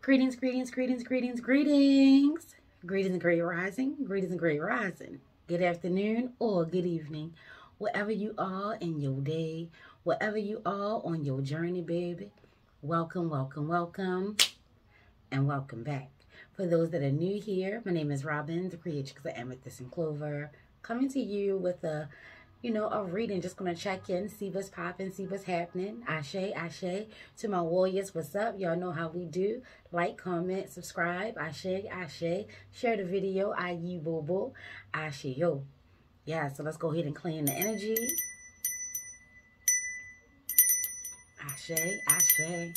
Greetings, greetings, greetings, greetings, greetings. Greetings and great rising. Greetings and great rising. Good afternoon or good evening. Wherever you are in your day, wherever you are on your journey, baby. Welcome, welcome, welcome, and welcome back. For those that are new here, my name is Robin, the creatrix of Amethyst and Clover, coming to you with a reading. Just going to check in, see what's popping, see what's happening. Ashe, ashe. To my warriors, what's up? Y'all know how we do. Like, comment, subscribe. Ashe, ashe. Share the video. Aye, boo boo. Ashe, yo. Yeah, so let's go ahead and clean the energy. Ashe, ashe,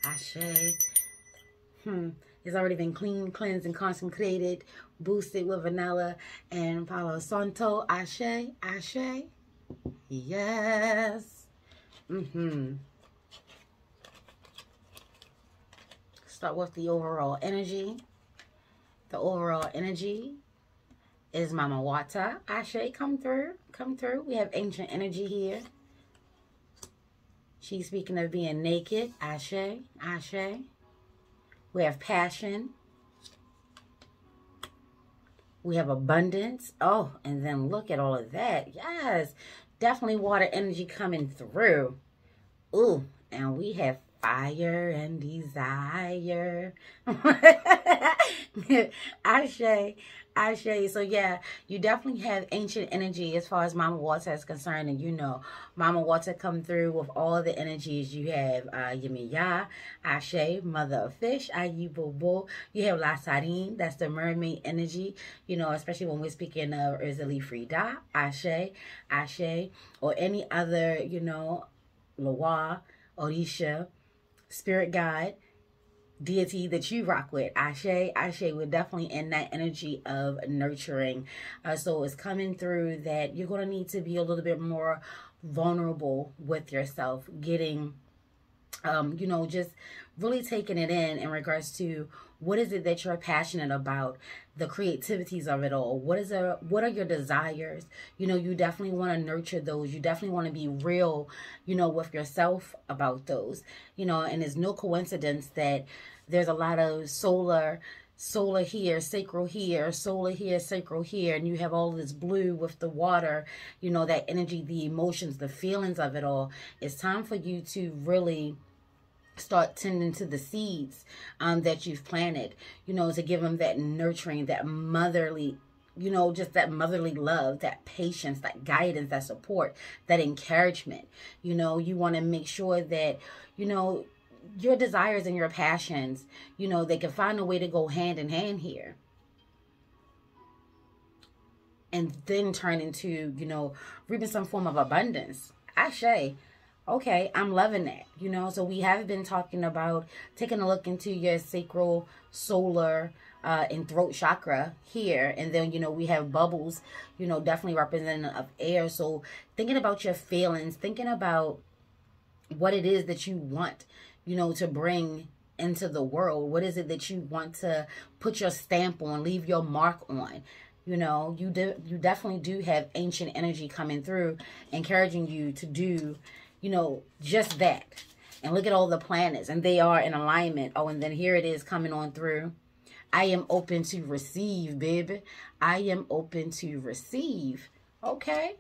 ashe. It's already been cleaned, cleansed, and consecrated, boosted with vanilla and Palo Santo. Ashe, ashe. Yes. Start with the overall energy. The overall energy is Mama Water. Ashe, come through, come through. We have ancient energy here. She's speaking of being naked. Ashe, ashe. We have passion. We have abundance. Oh, and then look at all of that. Yes, definitely water energy coming through. Ooh, and we have fire and desire. Ashe, ashe. So yeah, you definitely have ancient energy as far as Mama Water is concerned. And you know, Mama Water come through with all the energies. You have Yemiya, Ashe, Mother of Fish, Ayi Bobo. You have La Sarine, that's the mermaid energy. You know, especially when we're speaking of Urzili Frida, Ashe, Ashe, or any other, you know, Loa, Orisha, spirit guide, deity that you rock with. Ashe, ashe. We're definitely in that energy of nurturing. So it's coming through that you're going to need to be a little bit more vulnerable with yourself, getting just really taking it in regards to what is it that you're passionate about, the creativities of it all. What are your desires? You know, you definitely want to nurture those. You definitely want to be real, you know, with yourself about those, you know, and it's no coincidence that there's a lot of solar here, sacral here, solar here, sacral here, and you have all this blue with the water, you know, that energy, the emotions, the feelings of it all. It's time for you to really start tending to the seeds that you've planted, you know, to give them that nurturing, that motherly, you know, just that motherly love, that patience, that guidance, that support, that encouragement. You know, you want to make sure that, you know, your desires and your passions, you know, they can find a way to go hand in hand here. And then turn into, you know, reaping some form of abundance. Ashe. Okay, I'm loving that, you know. So we have been talking about taking a look into your sacral, solar, and throat chakra here. And then, you know, we have bubbles, you know, definitely representative of air. So thinking about your feelings, thinking about what it is that you want, you know, to bring into the world. What is it that you want to put your stamp on, leave your mark on? You know, you definitely do have ancient energy coming through, encouraging you to do, you know, just that. And look at all the planets, and they are in alignment. Oh, and then here it is coming on through. I am open to receive, baby. I am open to receive. Okay.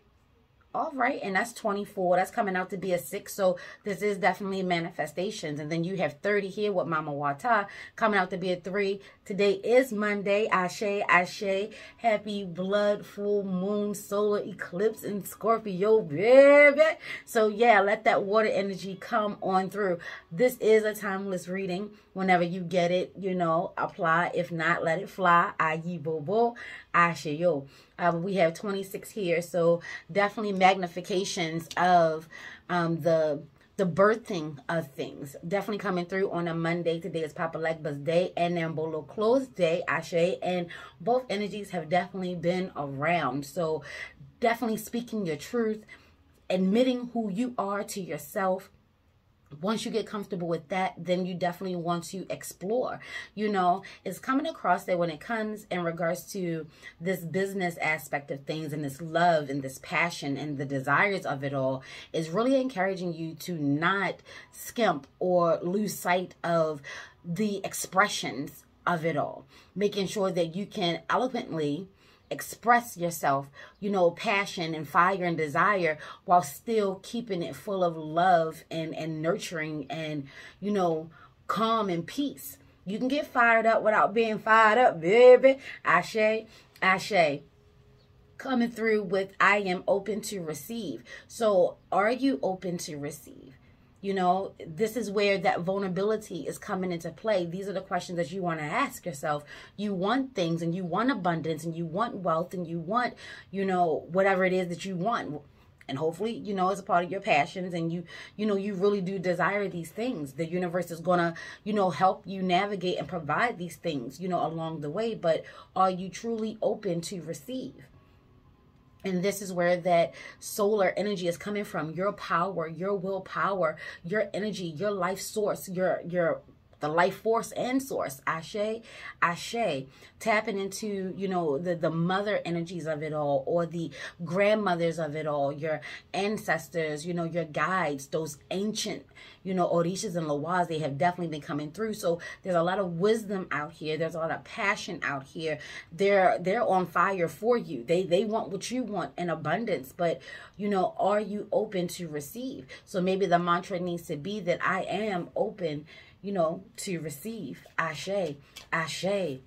All right, and that's 24. That's coming out to be a 6. So this is definitely manifestations. And then you have 30 here with Mama Wata coming out to be a 3. Today is Monday. Ashe, ashe. Happy blood, full moon, solar eclipse in Scorpio, baby. So yeah, let that water energy come on through. This is a timeless reading. Whenever you get it, you know, apply. If not, let it fly. Ayi bobo, ashe yo. We have 26 here, so definitely magnifications of the birthing of things. Definitely coming through on a Monday. Today is Papa Legba's day and Nambolo Close Day, Ashe, and both energies have definitely been around. So definitely speaking your truth, admitting who you are to yourself, Once you get comfortable with that, then you definitely want to explore. You know, it's coming across that when it comes in regards to this business aspect of things and this love and this passion and the desires of it all, is really encouraging you to not skimp or lose sight of the expressions of it all, making sure that you can eloquently express yourself, you know, passion and fire and desire, while still keeping it full of love and nurturing and, you know, calm and peace. You can get fired up without being fired up, baby. Ashe, ashe. Coming through with, I am open to receive. So are you open to receive? You know, this is where that vulnerability is coming into play. These are the questions that you want to ask yourself. You want things, and you want abundance, and you want wealth, and you want, you know, whatever it is that you want. And hopefully, you know, it's a part of your passions, and you know, you really do desire these things. The universe is going to, you know, help you navigate and provide these things, you know, along the way. But are you truly open to receive? And this is where that solar energy is coming from. Your power, your willpower, your energy, your life source, the life force and source. Ashe, ashe. Tapping into, you know, the mother energies of it all, or the grandmothers of it all, your ancestors, you know, your guides, those ancient, you know, Orishas and Lawaz, they have definitely been coming through. So there's a lot of wisdom out here. There's a lot of passion out here. They're on fire for you. They want what you want in abundance, but, you know, are you open to receive? So maybe the mantra needs to be that I am open, you know, to receive. Ashe, ashe.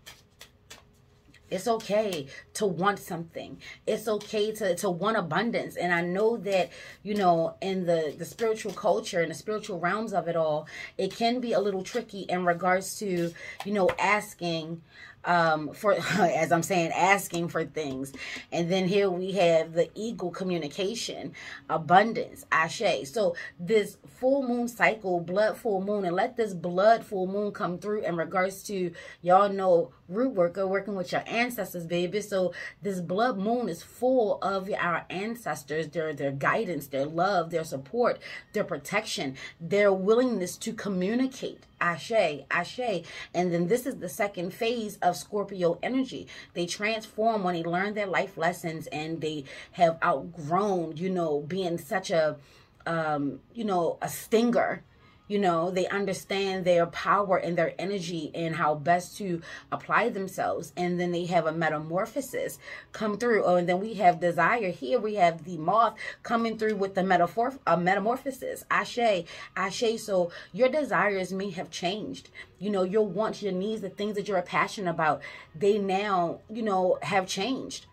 It's okay to want something. It's okay to want abundance. And I know that, you know, in the spiritual culture and the spiritual realms of it all, it can be a little tricky in regards to, you know, asking for, as I'm saying, asking for things. And then here we have the eagle communication, abundance, ashe. So this full moon cycle, blood full moon, and let this blood full moon come through in regards to, y'all know, root worker, working with your ancestors, baby. So this blood moon is full of our ancestors, their guidance, their love, their support, their protection, their willingness to communicate. Ashe, ashe. And then this is the second phase of Scorpio energy. They transform when they learn their life lessons, and they have outgrown, you know, being such a, you know, a stinger. You know, they understand their power and their energy and how best to apply themselves. And then they have a metamorphosis come through. Oh, and then we have desire. Here we have the moth coming through with the metamorphosis. Ashe, ashe. So your desires may have changed. You know, your wants, your needs, the things that you're passionate about, they now, you know, have changed.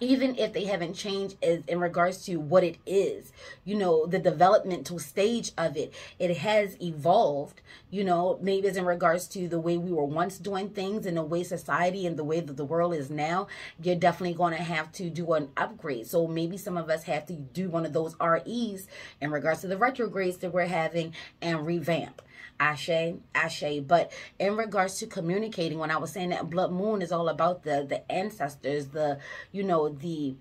Even if they haven't changed in regards to what it is, you know, the developmental stage of it, it has evolved, you know, maybe it's in regards to the way we were once doing things and the way society and the way that the world is now. You're definitely going to have to do an upgrade. So maybe some of us have to do one of those REs in regards to the retrogrades that we're having and revamp. Ashe, ashe. But in regards to communicating, when I was saying that blood moon is all about the ancestors, the, you know, the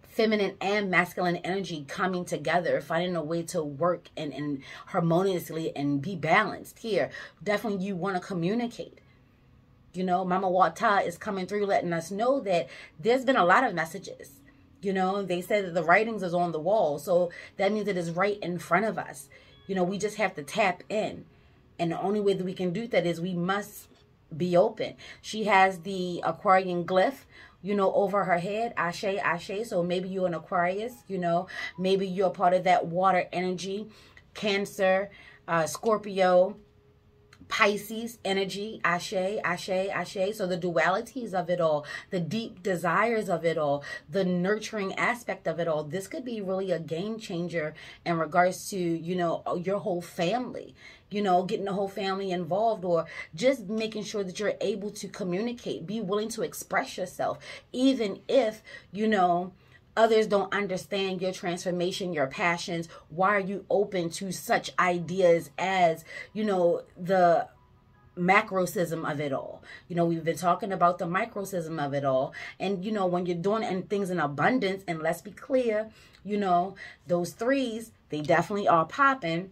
feminine and masculine energy coming together, finding a way to work and harmoniously and be balanced here. Definitely you want to communicate. You know, Mama Wata is coming through letting us know that there's been a lot of messages. You know, they said that the writings is on the wall. So that means it is right in front of us. You know, we just have to tap in. And the only way that we can do that is we must be open. She has the Aquarian glyph, you know, over her head. Ashe, ashe. So maybe you're an Aquarius, you know. Maybe you're part of that water energy. Cancer, Scorpio, Pisces energy, ashe, ashe, ashe. So the dualities of it all, the deep desires of it all, the nurturing aspect of it all, this could be really a game changer in regards to, you know, your whole family, you know, getting the whole family involved, or just making sure that you're able to communicate, be willing to express yourself, even if, you know, others don't understand your transformation, your passions. Why are you open to such ideas as, you know, the macrosystem of it all? You know, we've been talking about the microsystem of it all. And, you know, when you're doing and things in abundance, and let's be clear, you know, those threes, they definitely are popping.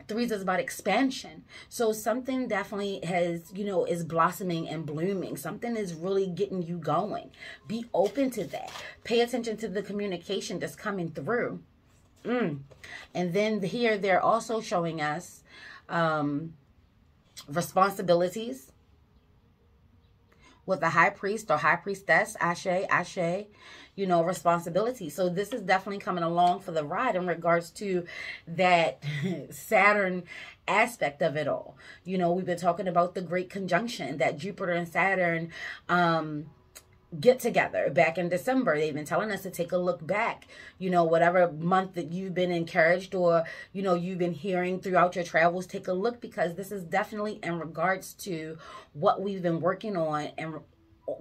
Threes is about expansion. So something definitely has, you know, is blossoming and blooming. Something is really getting you going. Be open to that. Pay attention to the communication that's coming through. And then here they're also showing us responsibilities with the high priest or high priestess, Ashe, Ashe, you know, responsibility. So this is definitely coming along for the ride in regards to that Saturn aspect of it all. You know, we've been talking about the great conjunction that Jupiter and Saturn get together back in December. They've been telling us to take a look back, you know, whatever month that you've been encouraged or, you know, you've been hearing throughout your travels, take a look, because this is definitely in regards to what we've been working on and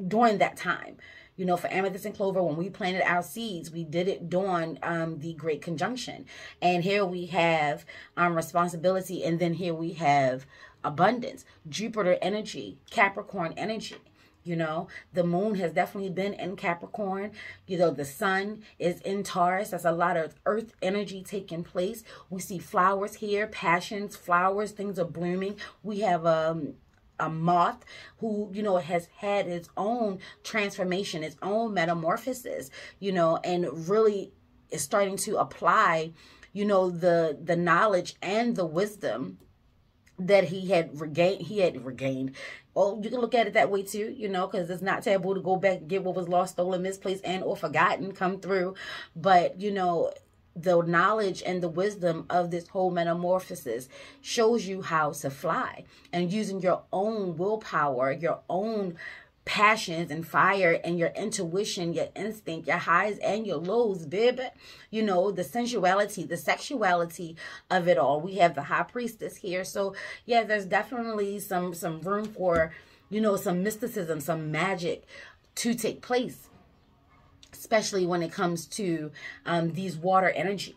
during that time. You know, for Amethyst and Clover, when we planted our seeds, we did it during the Great Conjunction. And here we have responsibility, and then here we have abundance, Jupiter energy, Capricorn energy. You know, the moon has definitely been in Capricorn. You know, the sun is in Taurus. That's a lot of earth energy taking place. We see flowers here, passions, flowers, things are blooming. We have a moth who, you know, has had its own transformation, its own metamorphosis, you know, and really is starting to apply, you know, the knowledge and the wisdom that he had regained. Oh, you can look at it that way too, you know, because it's not taboo to go back and get what was lost, stolen, misplaced, and or forgotten come through. But, you know, the knowledge and the wisdom of this whole metamorphosis shows you how to fly, and using your own willpower, your own passions and fire and your intuition, your instinct, your highs and your lows, baby. You know, the sensuality, the sexuality of it all. We have the high priestess here. So yeah, there's definitely some room for, you know, some mysticism, some magic to take place, especially when it comes to these water energies.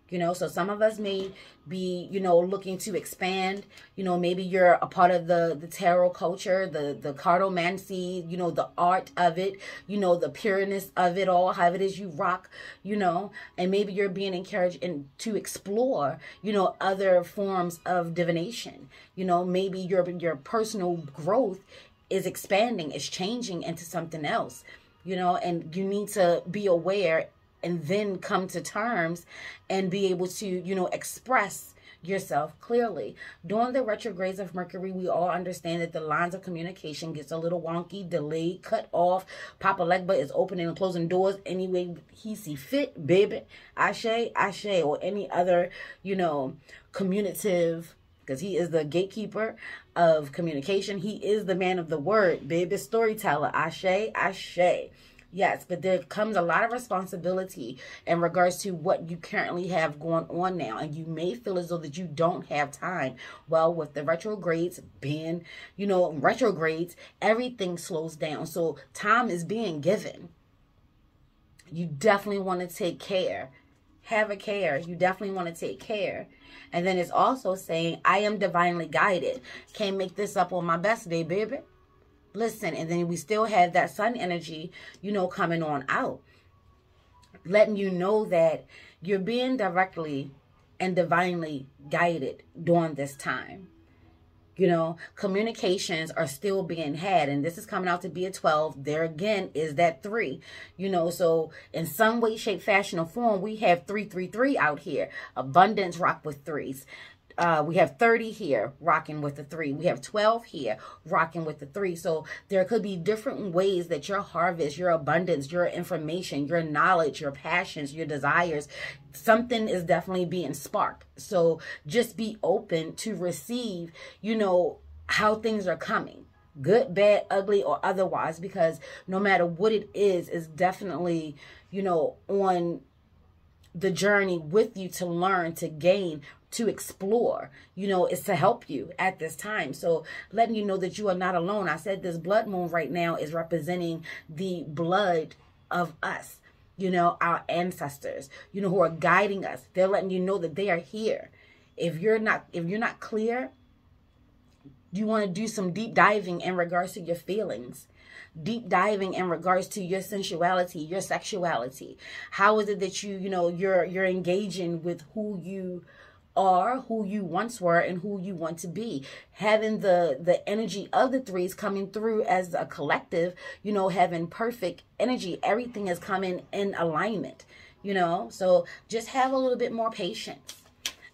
You know, so some of us may be, you know, looking to expand. You know, maybe you're a part of the tarot culture, the cartomancy, you know, the art of it, you know, the pureness of it all, how it is you rock, you know, and maybe you're being encouraged to explore, you know, other forms of divination. You know, maybe your personal growth is expanding, is changing into something else, you know, and you need to be aware and then come to terms and be able to, you know, express yourself clearly. During the retrogrades of Mercury, we all understand that the lines of communication gets a little wonky, delayed, cut off. Papa Legba is opening and closing doors any way he see fit, baby. Ashe, Ashe, or any other, you know, communicative, because he is the gatekeeper of communication. He is the man of the word, baby, storyteller. Ashe, Ashe. Yes, but there comes a lot of responsibility in regards to what you currently have going on now. And you may feel as though that you don't have time. Well, with the retrogrades being, you know, retrogrades, everything slows down. So time is being given. You definitely want to take care. Have a care. You definitely want to take care. And then it's also saying, I am divinely guided. Can't make this up on my best day, baby. Listen, and then we still have that sun energy, you know, coming on out, letting you know that you're being directly and divinely guided during this time. You know, communications are still being had, and this is coming out to be a 12. There again is that 3, you know, so in some way, shape, fashion, or form, we have 333 out here. Abundance rock with 3s. We have 30 here rocking with the 3. We have 12 here rocking with the 3. So there could be different ways that your harvest, your abundance, your information, your knowledge, your passions, your desires, something is definitely being sparked. So just be open to receive, you know, how things are coming. Good, bad, ugly, or otherwise, because no matter what it is definitely, you know, on the journey with you to learn, to gain, to explore, you know, is to help you at this time. So letting you know that you are not alone. I said this blood moon right now is representing the blood of us, you know, our ancestors, you know, who are guiding us. They're letting you know that they are here. If you're not clear, you want to do some deep diving in regards to your feelings. Deep diving in regards to your sensuality, your sexuality. How is it that you know, you're engaging with who you are who you once were and who you want to be. Having the energy of the threes coming through as a collective, you know, having perfect energy. Everything is coming in alignment, you know. So just have a little bit more patience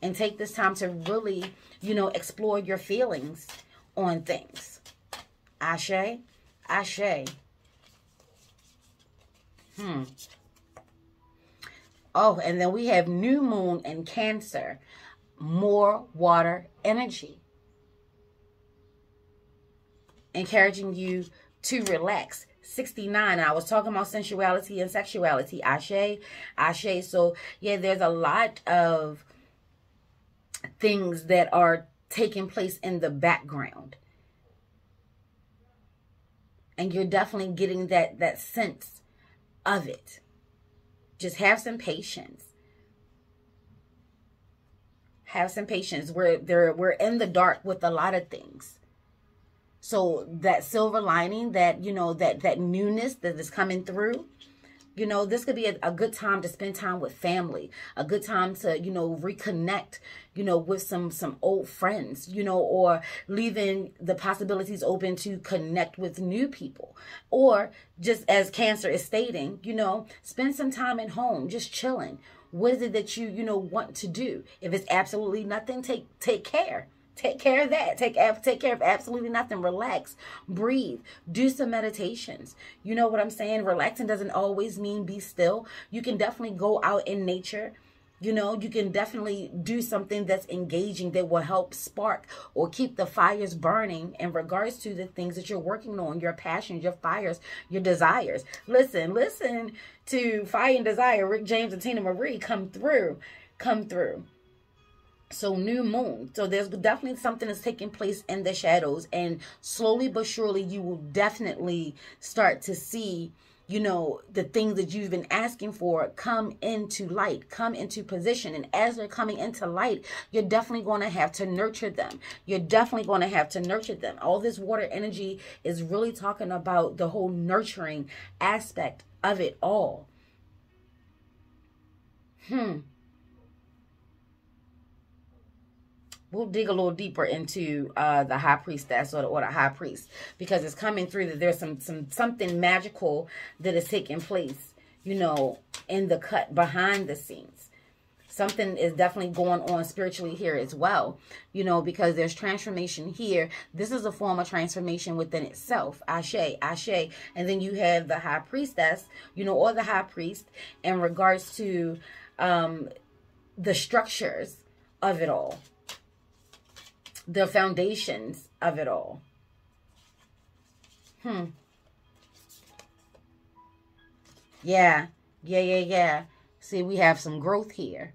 and take this time to really, you know, explore your feelings on things. Ashe, ashe. Oh, and then we have new moon in Cancer. More water energy. Encouraging you to relax. 69. I was talking about sensuality and sexuality. Ashe, ashe. So, yeah, there's a lot of things that are taking place in the background. And you're definitely getting that sense of it. Just have some patience. Have some patience. We're in the dark with a lot of things. So that silver lining, that, you know, that newness that is coming through, you know, this could be a good time to spend time with family, a good time to, you know, reconnect, you know, with some old friends, you know, or leaving the possibilities open to connect with new people. Or just as Cancer is stating, you know, spend some time at home, just chilling. What is it that you know, want to do? If it's absolutely nothing, take care. Take care of that. Take care of absolutely nothing. Relax. Breathe. Do some meditations. You know what I'm saying? Relaxing doesn't always mean be still. You can definitely go out in nature. You know, you can definitely do something that's engaging that will help spark or keep the fires burning in regards to the things that you're working on, your passions, your fires, your desires. Listen to Fire and Desire, Rick James and Tina Marie come through. So new moon. So there's definitely something that's taking place in the shadows, and slowly but surely you will definitely start to see, you know, the things that you've been asking for come into light, come into position. And as they're coming into light, you're definitely going to have to nurture them. All this water energy is really talking about the whole nurturing aspect of it all. We'll dig a little deeper into the high priestess or the high priest, because it's coming through that there's something magical that is taking place, you know, in the cut behind the scenes. Something is definitely going on spiritually here as well, you know, because there's transformation here. This is a form of transformation within itself. Ashe, ashe. And then you have the high priestess, you know, or the high priest in regards to the structures of it all. The foundations of it all. Yeah. See, we have some growth here.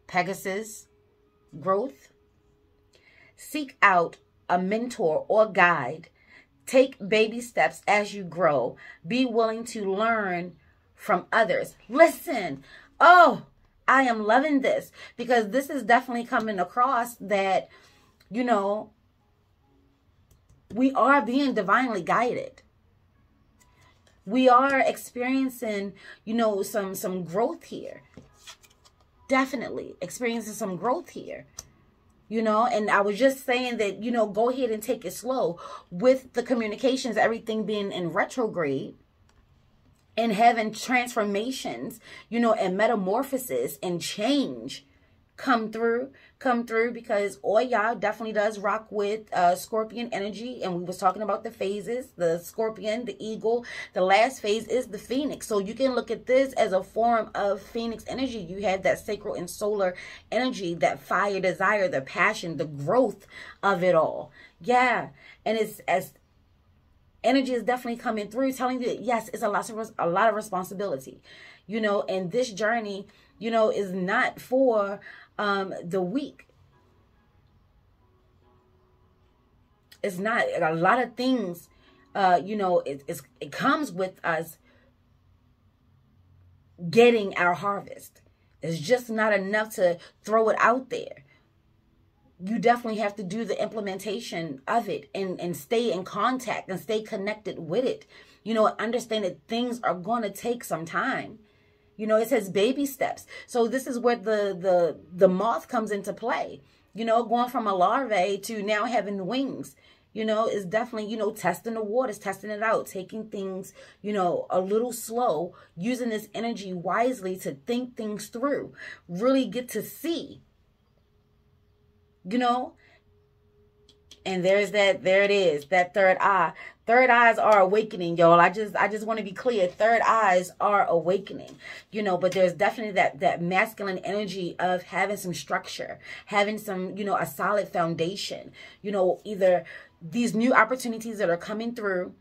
Pegasus, growth. Seek out a mentor or guide. Take baby steps as you grow. Be willing to learn from others. Listen. Oh, I am loving this, because this is definitely coming across that, you know, we are being divinely guided. We are experiencing, you know, some growth here. Definitely experiencing some growth here. You know, and I was just saying that, you know, go ahead and take it slow with the communications, everything being in retrograde. And having transformations, you know, and metamorphosis and change come through, because all y'all definitely does rock with Scorpion energy. And we was talking about the phases, the Scorpion, the Eagle. The last phase is the Phoenix. So you can look at this as a form of Phoenix energy. You have that sacral and solar energy, that fire, desire, the passion, the growth of it all. Yeah. And it's as energy is definitely coming through, telling you that, yes, it's a lot of responsibility, you know, and this journey, you know, is not for the weak. It's not. A lot of things, you know, it comes with us getting our harvest. It's just not enough to throw it out there. You definitely have to do the implementation of it and stay in contact and stay connected with it. You know, understand that things are going to take some time. You know, it says baby steps. So this is where the moth comes into play. You know, going from a larvae to now having wings. You know, is definitely, you know, testing the waters, testing it out, taking things, you know, a little slow, using this energy wisely to think things through, really get to see, you know. And there's that, there it is, that third eye. Third eyes are awakening, y'all. I just want to be clear. Third eyes are awakening, you know, but there's definitely that masculine energy of having some structure, having some, you know, a solid foundation, you know, either these new opportunities that are coming through.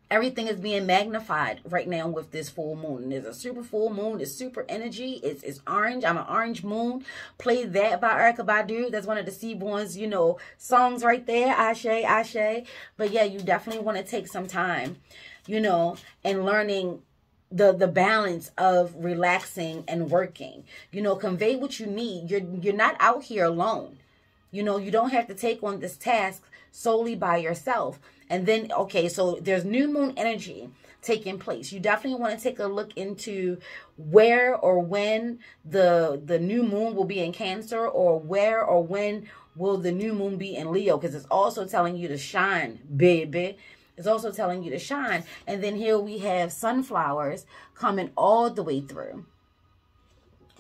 Everything is being magnified right now with this full moon. There's a super full moon. It's super energy. It's orange. I'm an orange moon. Play That by Erykah Badu. That's one of the Seaborn's, you know, songs right there. Ashe, Ashe. But yeah, you definitely want to take some time, you know, and learning the balance of relaxing and working. You know, convey what you need. You're not out here alone. You know, you don't have to take on this task solely by yourself. And then, okay, so there's new moon energy taking place. You definitely want to take a look into where or when the new moon will be in Cancer, or where or when will the new moon be in Leo, because it's also telling you to shine, baby. It's also telling you to shine. And then here we have sunflowers coming all the way through.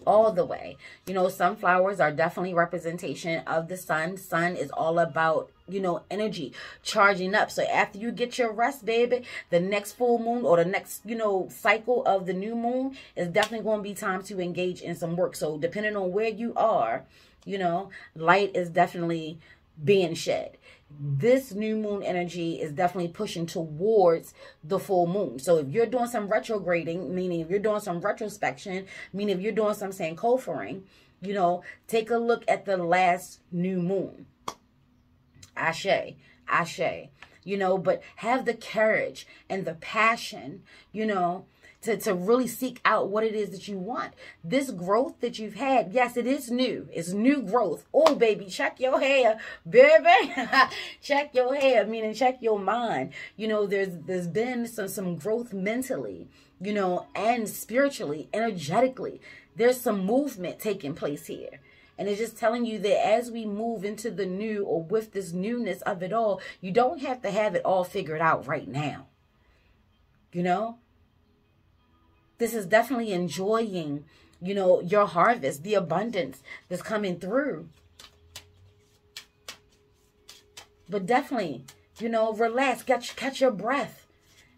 All the way. You know, sunflowers are definitely representation of the sun. Sun is all about, you know, energy, charging up. So after you get your rest, baby, the next full moon or the next, you know, cycle of the new moon is definitely going to be time to engage in some work. So depending on where you are, you know, light is definitely being shed. This new moon energy is definitely pushing towards the full moon. So if you're doing some retrograding, meaning if you're doing some retrospection, meaning if you're doing some Sankofaing, you know, take a look at the last new moon. Ashe, Ashe, you know, but have the courage and the passion, you know, to really seek out what it is that you want. This growth that you've had, yes, it is new. It's new growth. Oh, baby, check your hair, baby. Check your hair, meaning check your mind. You know, there's been some growth mentally, you know, and spiritually, energetically. There's some movement taking place here. And it's just telling you that as we move into the new, or with this newness of it all, you don't have to have it all figured out right now. You know? This is definitely enjoying, you know, your harvest, the abundance that's coming through. But definitely, you know, relax, catch your breath.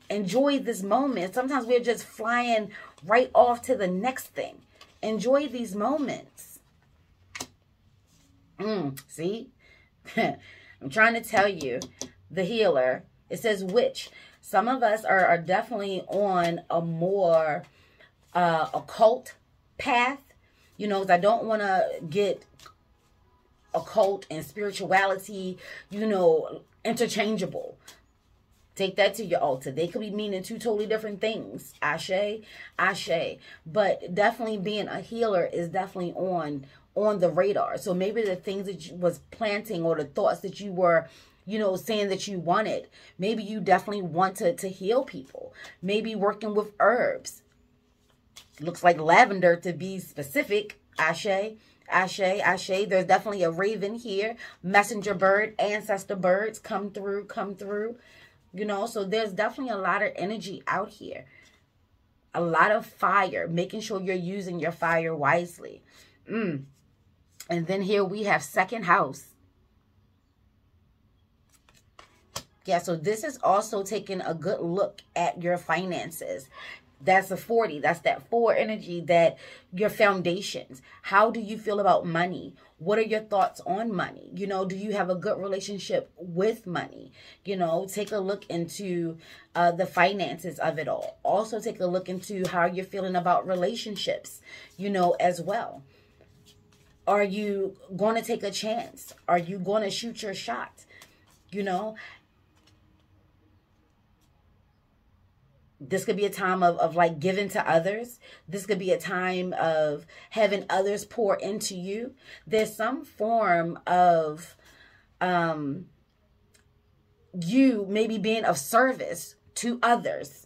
Enjoy this moment. Sometimes we're just flying right off to the next thing. Enjoy these moments. See? I'm trying to tell you, the healer, it says witch. Some of us are definitely on a more occult path. You know, I don't want to get occult and spirituality, you know, interchangeable. Take that to your altar. They could be meaning two totally different things. Ashe, Ashe. But definitely being a healer is definitely on the radar. So maybe the things that you was planting, or the thoughts that you were, you know, saying that you wanted, maybe you definitely want to heal people. Maybe working with herbs. Looks like lavender to be specific. Ashe, Ashe, Ashe. There's definitely a raven here. Messenger bird, ancestor birds come through. You know, so there's definitely a lot of energy out here. A lot of fire. Making sure you're using your fire wisely. And then here we have second house. Yeah, so this is also taking a good look at your finances. That's a 40. That's that 4 energy, that your foundations. How do you feel about money? What are your thoughts on money? You know, do you have a good relationship with money? You know, take a look into the finances of it all. Also take a look into how you're feeling about relationships, you know, as well. Are you going to take a chance? Are you going to shoot your shot? You know, this could be a time of like giving to others. This could be a time of having others pour into you. There's some form of you maybe being of service to others.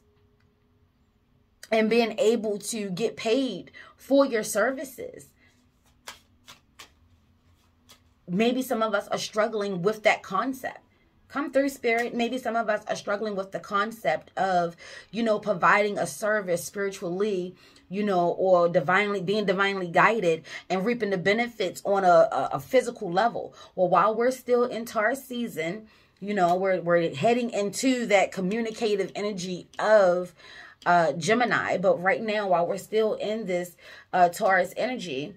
and being able to get paid for your services. Maybe some of us are struggling with that concept. Come through, Spirit. Maybe some of us are struggling with the concept of, providing a service spiritually, or being divinely guided and reaping the benefits on a physical level. Well, while we're still in Taurus season, we're heading into that communicative energy of Gemini. But right now, while we're still in this Taurus energy,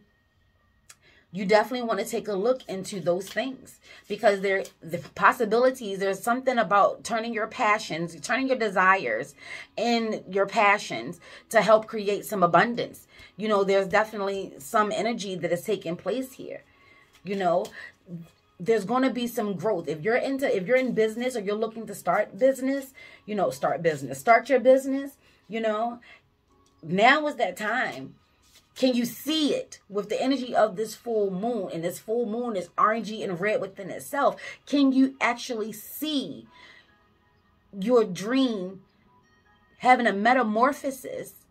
you definitely want to take a look into those things, because the possibilities, there's something about turning your passions, turning your desires and your passions to help create some abundance. There's definitely some energy that is taking place here. There's going to be some growth. If you're in business, or you're looking to start business, start your business, now is that time. Can you see it with the energy of this full moon? And this full moon is orangey and red within itself. Can you actually see your dream having a metamorphosis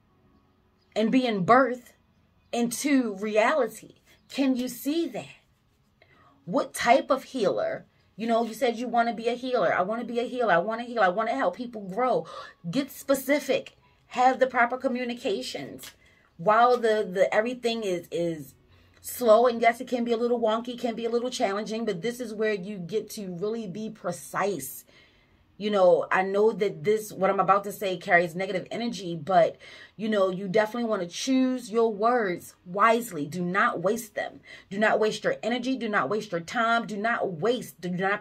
and being birthed into reality? Can you see that? What type of healer? You said you want to be a healer. I want to be a healer. I want to heal. I want to help people grow. Get specific. Have the proper communications. While the everything is slow, and yes, it can be a little wonky, can be a little challenging, but this is where you get to really be precise. I know that what I'm about to say carries negative energy, but you definitely want to choose your words wisely. Do not waste them. Do not waste your energy. Do not waste your time. Do not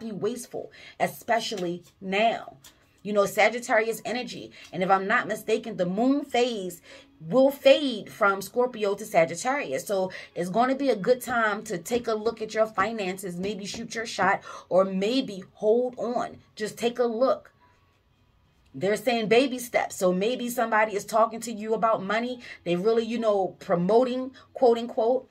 be wasteful, especially now. Sagittarius energy. And if I'm not mistaken, the moon phase will fade from Scorpio to Sagittarius. So it's going to be a good time to take a look at your finances, maybe shoot your shot, or maybe hold on. Just take a look. They're saying baby steps. So maybe somebody is talking to you about money. They really, promoting, quote unquote.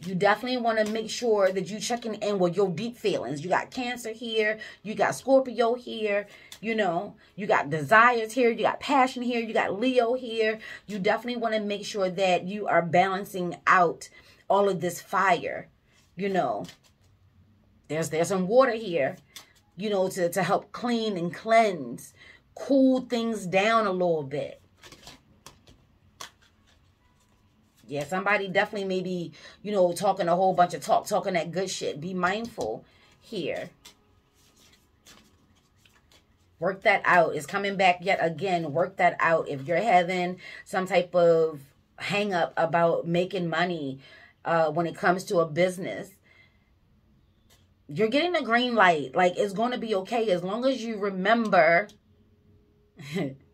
You definitely want to make sure that you checking in with your deep feelings. You got Cancer here. You got Scorpio here. You got desires here. You got passion here. You got Leo here. You definitely want to make sure that you are balancing out all of this fire. There's some water here, to help clean and cleanse, cool things down a little bit. Yeah, somebody definitely maybe, talking a whole bunch of talking that good shit. Be mindful here. Work that out. It's coming back yet again. Work that out. If you're having some type of hang up about making money when it comes to a business, you're getting a green light. Like, it's going to be okay as long as you remember...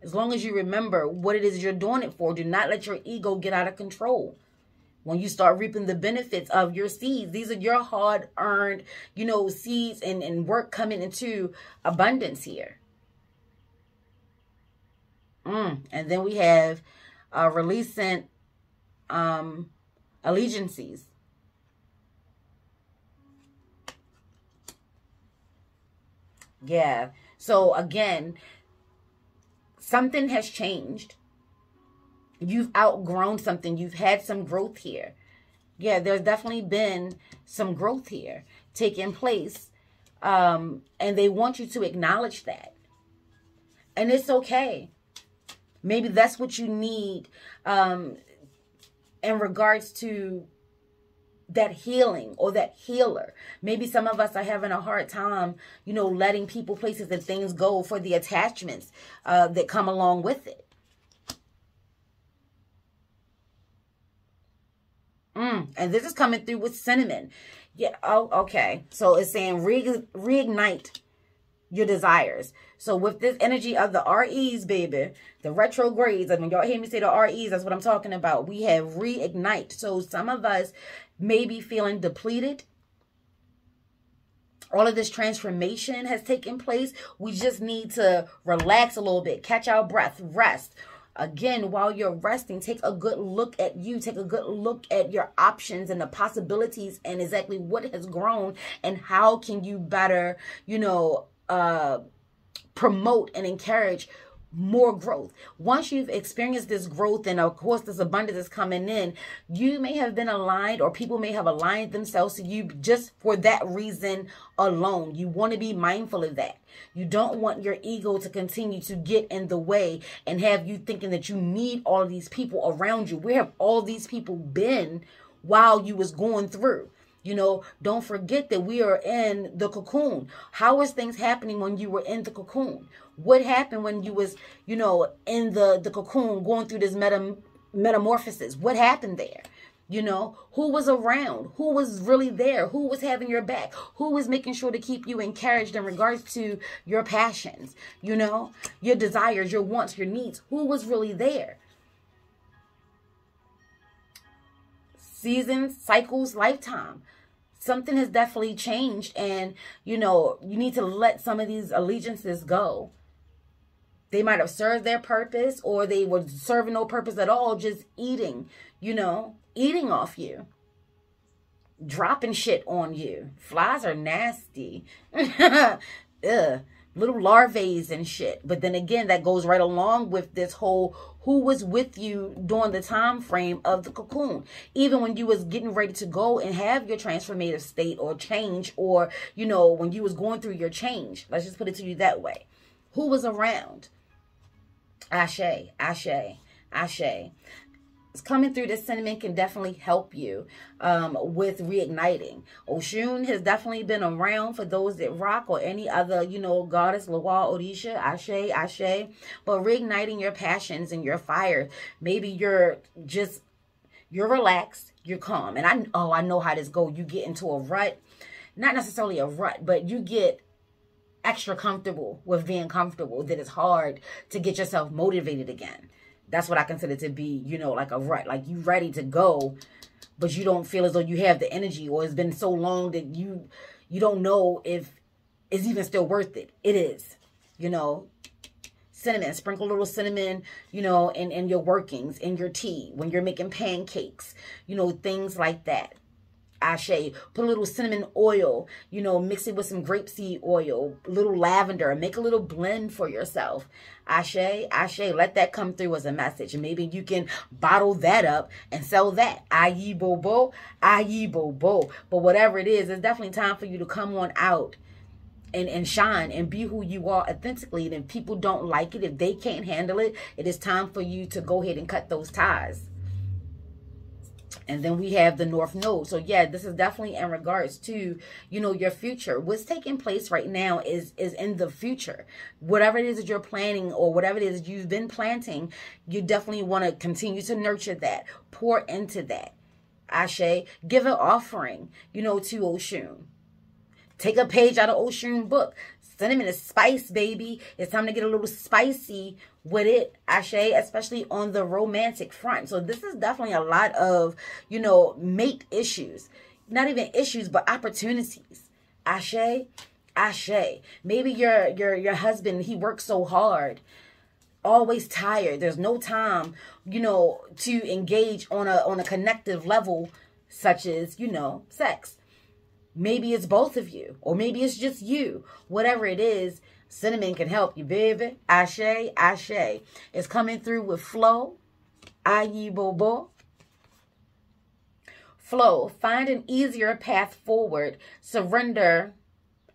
As long as you remember what it is you're doing it for. Do not let your ego get out of control. When you start reaping the benefits of your seeds, these are your hard-earned, seeds and work coming into abundance here. And then we have releasing allegiances. Yeah. So again, something has changed. You've outgrown something. You've had some growth here. Yeah, there's definitely been some growth here taking place. And they want you to acknowledge that. And it's okay. Maybe that's what you need in regards to that healing or that healer. Maybe some of us are having a hard time, letting people, places, and things go for the attachments that come along with it. And this is coming through with cinnamon. Yeah. Oh, okay. So it's saying reignite your desires. So with this energy of the REs, baby, the retrogrades, and when y'all hear me say the REs, that's what I'm talking about. We have reignite. So some of us may be feeling depleted. All of this transformation has taken place. We just need to relax a little bit, catch our breath, rest. Again, while you're resting, take a good look at you. Take a good look at your options and the possibilities and exactly what has grown and how can you better, promote and encourage more growth. Once you've experienced this growth, and of course this abundance is coming in, you may have been aligned, or people may have aligned themselves to you just for that reason alone. You want to be mindful of that. You don't want your ego to continue to get in the way and have you thinking that you need all of these people around you. Where have all these people been while you was going through? You know, don't forget that we are in the cocoon. How was things happening when you were in the cocoon? What happened when you was, you know, in the cocoon going through this metamorphosis? What happened there? You know, who was around? Who was really there? Who was having your back? Who was making sure to keep you encouraged in regards to your passions, you know, your desires, your wants, your needs? Who was really there? Seasons, cycles, lifetime. Something has definitely changed, and, you know, you need to let some of these allegiances go. They might have served their purpose, or they were serving no purpose at all, just eating, you know, eating off you, dropping shit on you. Flies are nasty. Ugh. Little larvae and shit. But then again, that goes right along with this whole who was with you during the time frame of the cocoon. Even when you was getting ready to go and have your transformative state or change, or, you know, when you was going through your change. Let's just put it to you that way. Who was around? Ashe, ashe, ashe. Coming through this sentiment can definitely help you with reigniting. Oshun has definitely been around for those that rock, or any other, you know, goddess, Lawa, Odisha, Ashe, Ashe. But reigniting your passions and your fire. Maybe you're relaxed, you're calm. And I know how this goes. You get into a rut, not necessarily a rut, but you get extra comfortable with being comfortable, that it's hard to get yourself motivated again. That's what I consider to be, you know, like a rut. Like you ready to go, but you don't feel as though you have the energy, or it's been so long that you don't know if it's even still worth it. It is, you know. Cinnamon, sprinkle a little cinnamon, you know, in your workings, in your tea, when you're making pancakes, you know, things like that. Ashe, put a little cinnamon oil, you know, mix it with some grapeseed oil, a little lavender, make a little blend for yourself. Ashe, ashe, let that come through as a message. And maybe you can bottle that up and sell that. Aye, bobo, aye, bobo. But whatever it is, it's definitely time for you to come on out and shine and be who you are authentically. And if people don't like it, if they can't handle it, it is time for you to go ahead and cut those ties. And then we have the North Node. So yeah, this is definitely in regards to, you know, your future. What's taking place right now is in the future. Whatever it is that you're planning, or whatever it is you've been planting, you definitely want to continue to nurture that. Pour into that. Ashe, give an offering, you know, to Oshun. Take a page out of Oshun book. Cinnamon is spice, baby. It's time to get a little spicy with it, Ashe, especially on the romantic front. So this is definitely a lot of, you know, mate issues. Not even issues, but opportunities. Ashe, ashe. Maybe your husband, he works so hard, always tired. There's no time, you know, to engage on a connective level, such as, you know, sex. Maybe it's both of you, or maybe it's just you. Whatever it is, cinnamon can help you, baby. Ashe, ashe. It's coming through with flow. Aye, bobo. Flow. Find an easier path forward. Surrender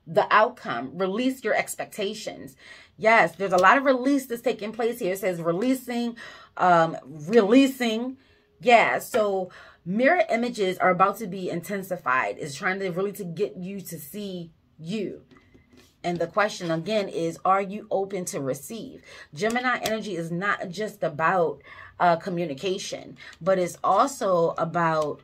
the outcome. Release your expectations. Yes, there's a lot of release that's taking place here. It says releasing, releasing. Yeah, so mirror images are about to be intensified. It's trying to really to get you to see you. And the question again is, are you open to receive? Gemini energy is not just about communication, but it's also about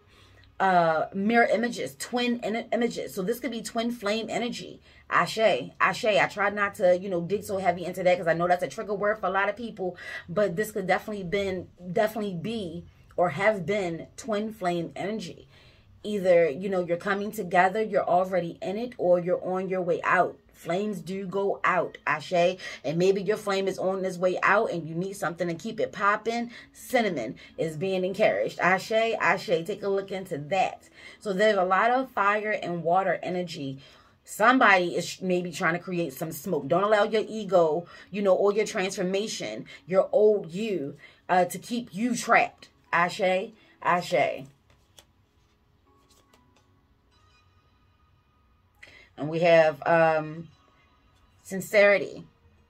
mirror images, twin images. So this could be twin flame energy. Ashe, ashe. I try not to, you know, dig so heavy into that because I know that's a trigger word for a lot of people, but this could definitely be or have been twin flame energy. Either, you know, you're coming together, you're already in it, or you're on your way out. Flames do go out, Ashe. And maybe your flame is on its way out and you need something to keep it popping. Cinnamon is being encouraged. Ashe, ashe. Take a look into that. So there's a lot of fire and water energy, Somebody is maybe trying to create some smoke. Don't allow your ego, you know, or your transformation, your old you, to keep you trapped. Ashe, ashe. And we have sincerity.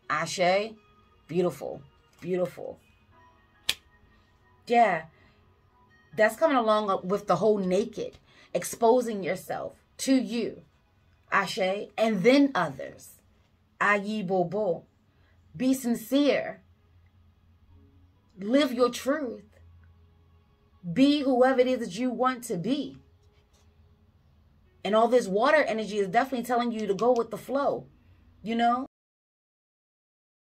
Ashe. Beautiful. Beautiful. Yeah. That's coming along with the whole naked. Exposing yourself to you. Ashe. And then others. Ayi bobo. Be sincere. Live your truth. Be whoever it is that you want to be. And all this water energy is definitely telling you to go with the flow. You know?